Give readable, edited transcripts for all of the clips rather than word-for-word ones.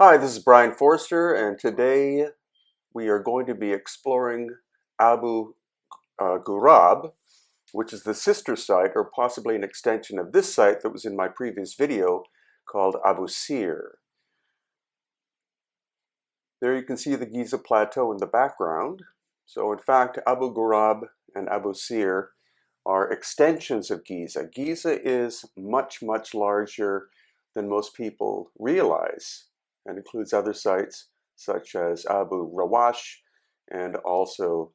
Hi, this is Brian Forster, and today we are going to be exploring Abu Ghurab, which is the sister site or possibly an extension of this site that was in my previous video called Abu Sir. There you can see the Giza Plateau in the background. So in fact, Abu Ghurab and Abu Sir are extensions of Giza. Giza is much, much larger than most people realize and includes other sites such as Abu Rawash and also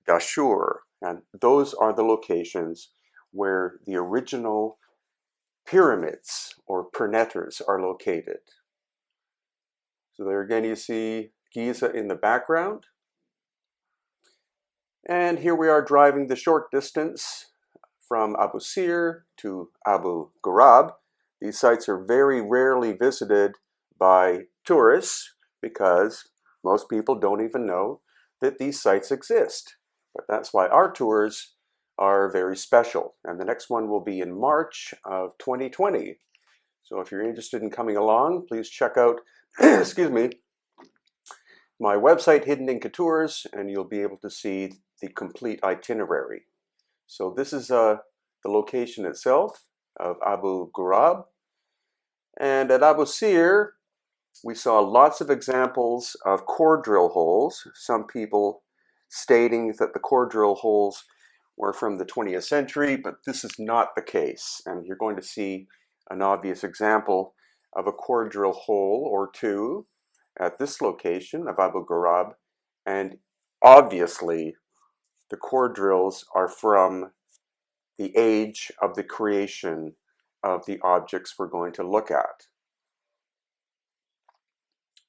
Dashur. And those are the locations where the original pyramids or pernetters are located. So there again you see Giza in the background. And here we are driving the short distance from Abu Sir to Abu Ghurab. These sites are very rarely visited by tourists because most people don't even know that these sites exist. But that's why our tours are very special. And the next one will be in March of 2020. So if you're interested in coming along, please check out, excuse me, my website, Hidden Inca Tours, and you'll be able to see the complete itinerary. So this is the location itself of Abu Ghurab. And at Abu Sir, we saw lots of examples of core drill holes. Some people stating that the core drill holes were from the 20th century, but this is not the case. And you're going to see an obvious example of a core drill hole or two at this location of Abu Ghurab. And obviously, the core drills are from the age of the creation of the objects we're going to look at.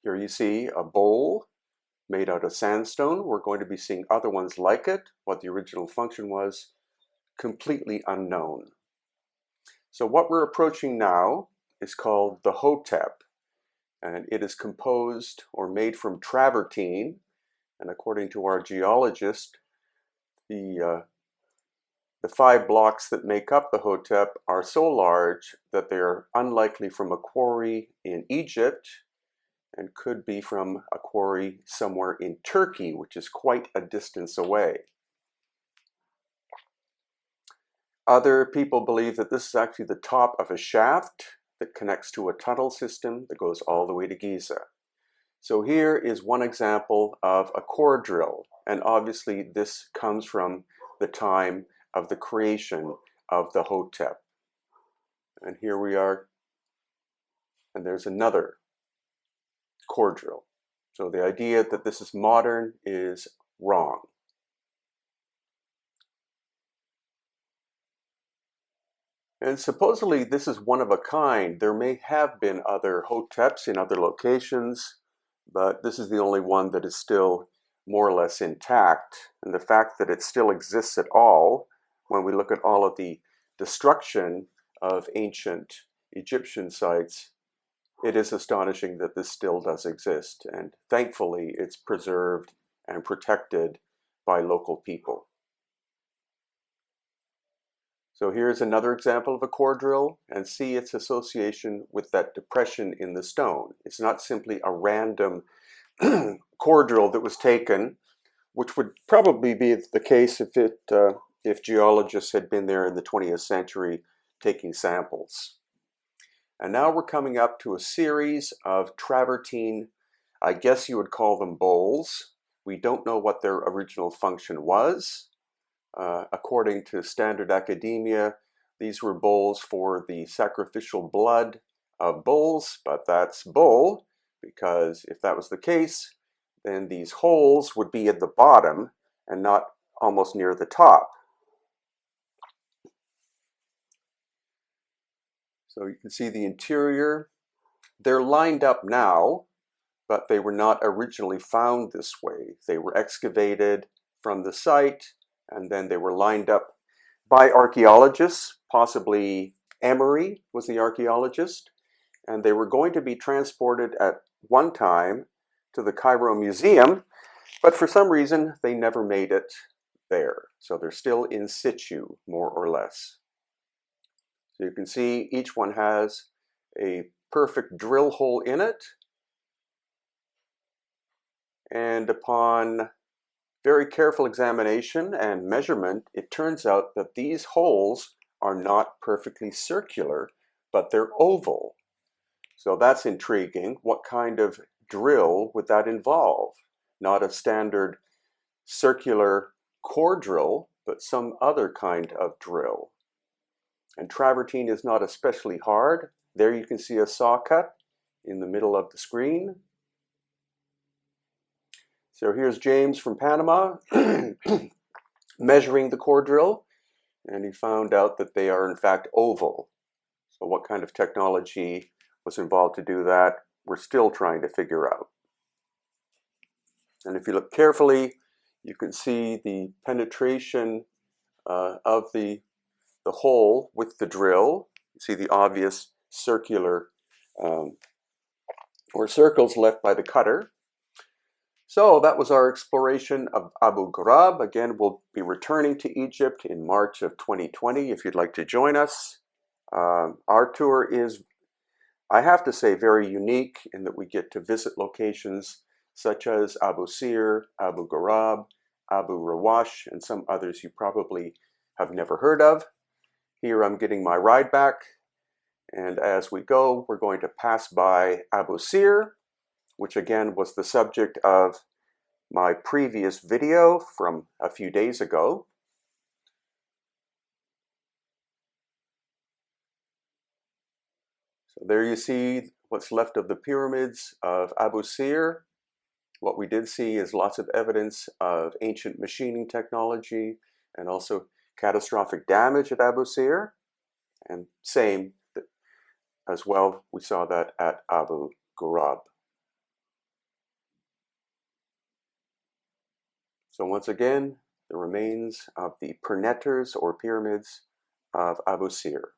Here you see a bowl made out of sandstone. We're going to be seeing other ones like it. What the original function was, completely unknown. So what we're approaching now is called the Hotep, and it is composed or made from travertine. And according to our geologist, the 5 blocks that make up the Hotep are so large that they're unlikely from a quarry in Egypt and could be from a quarry somewhere in Turkey, which is quite a distance away. Other people believe that this is actually the top of a shaft that connects to a tunnel system that goes all the way to Giza. So here is one example of a core drill, and obviously this comes from the time of the creation of the Hotep. And here we are, and there's another core drill. So the idea that this is modern is wrong. And supposedly this is one of a kind. There may have been other Hoteps in other locations, but this is the only one that is still more or less intact. And the fact that it still exists at all, when we look at all of the destruction of ancient Egyptian sites, it is astonishing that this still does exist. And thankfully, it's preserved and protected by local people. So here's another example of a core drill, and see its association with that depression in the stone. It's not simply a random core drill that was taken, which would probably be the case if geologists had been there in the 20th century taking samples. And now we're coming up to a series of travertine, I guess you would call them bowls. We don't know what their original function was. According to standard academia, these were bowls for the sacrificial blood of bulls, but that's bull, because if that was the case, then these holes would be at the bottom and not almost near the top. So you can see the interior. They're lined up now, but they were not originally found this way. They were excavated from the site, and then they were lined up by archaeologists, possibly Emery was the archaeologist, and they were going to be transported at one time to the Cairo Museum, but for some reason they never made it there. So they're still in situ, more or less. So you can see each one has a perfect drill hole in it, And upon very careful examination and measurement, it turns out that these holes are not perfectly circular, but they're oval. So that's intriguing. What kind of drill would that involve? Not a standard circular core drill, but some other kind of drill. And travertine is not especially hard. There you can see a saw cut in the middle of the screen. So here's James from Panama measuring the core drill, and he found out that they are in fact oval. So what kind of technology was involved to do that, we're still trying to figure out. And if you look carefully, you can see the penetration of the hole with the drill. You see the obvious circular or circles left by the cutter. So that was our exploration of Abu Ghrob. Again, we'll be returning to Egypt in March of 2020 if you'd like to join us. Our tour is, I have to say, very unique in that we get to visit locations such as Abu Sir, Abu Ghrob, Abu Rawash, and some others you probably have never heard of. Here I'm getting my ride back, and as we go, we're going to pass by Abu Sir, which again was the subject of my previous video from a few days ago. So there you see what's left of the pyramids of Abu Sir. What we did see is lots of evidence of ancient machining technology and also catastrophic damage at Abu Sir. And same as well, we saw that at Abu Ghrob. So once again, the remains of the pernetters or pyramids of Abu Sir.